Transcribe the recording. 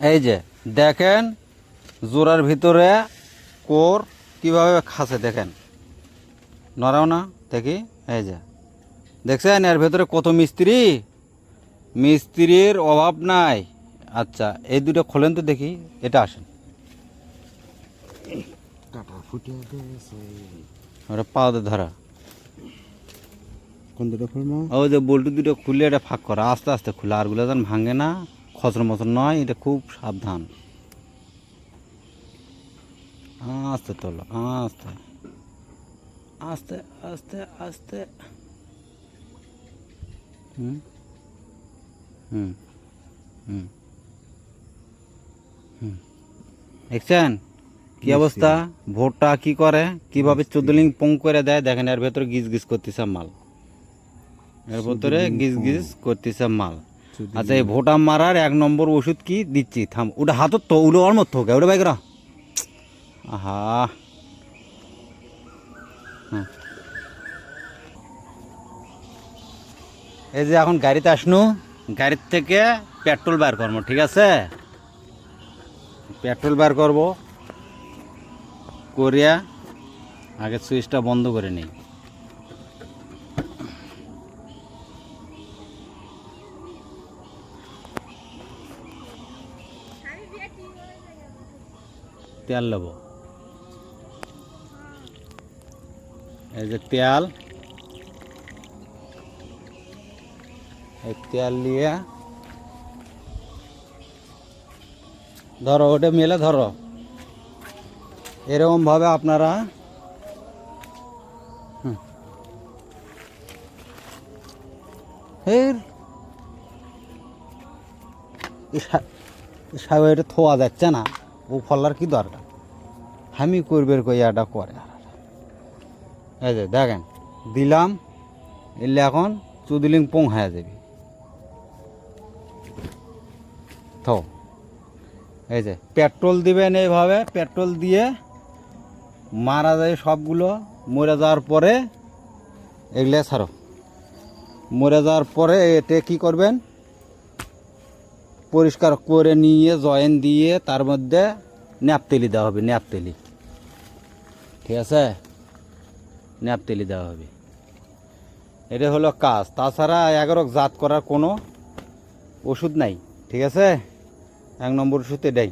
এই যে দেখেন জোড়ার ভিতরে কোর কিভাবে খাসে দেখেন, নড়াও না দেখি। এই যে দেখছেন এর ভেতরে কত মিস্ত্রি, মিস্ত্রির অভাব নাই। আচ্ছা এই দুটো খোলেন তো দেখি, এটা আসেন। ওটা পাওয়াতে ধরা, কোন দুটো খুলবো? ওই যে বল্টু দুটো খুলে এটা ফাঁক করা, আস্তে আস্তে খুলে, আরগুলো যেন ভাঙে না, খচর মচর নয়, এটা খুব সাবধান। আস্তে তোলো, আস্তে আস্তে আস্তে আস্তে। হুম হুম হুম হুম দেখছেন কি অবস্থা? ভোটটা কি করে, কিভাবে 14 লিং পং করে দেয় দেখেন। এর ভেতরে গিজ গিজ করতেছে মাল, এর ভেতরে গিজ গিজ করতেছে মাল। আচ্ছা এই ভোটা মারার 1 নম্বর ওষুধ কি দিচ্ছি, থাম। ওটা হাতত তো উলো অর মত থাকে, ওটা বাইকরা। আহা হুম। এই যে এখন গাড়িতে আসনু, গাড়ির থেকে পেট্রোল বার করবো, ঠিক আছে? পেট্রোল বার করব, করিয়া আগে সুইচটা বন্ধ করে নিই। তেল নেব, এই যে তেল, এই তেল নিয়ে ধরো, ওটা মেলে ধরো, এরকম ভাবে আপনারা এটা থোয়া যাচ্ছে না, ও ফলার কি দরকার, আমি করবে কই এটা করে। এই যে দেখেন দিলাম, এলে এখন 14 লিং পং হয়ে যাবে। থো এই যে পেট্রোল দিবেন, এইভাবে পেট্রোল দিয়ে মারা যায় সবগুলো। মরে যাওয়ার পরে এগুলো ছাড়ো, মরে যাওয়ার পরে এতে কী করবেন, পরিষ্কার করে নিয়ে জয়েন দিয়ে তার মধ্যে ন্যাপতেলি দেওয়া হবে, ন্যাপতেলি, ঠিক আছে? ন্যাপতেলি দেওয়া হবে, এটা হলো কাজ। তাছাড়া 11 জাত করার কোনো ওষুধ নাই, ঠিক আছে? 1 নম্বর ওষুধ এটাই।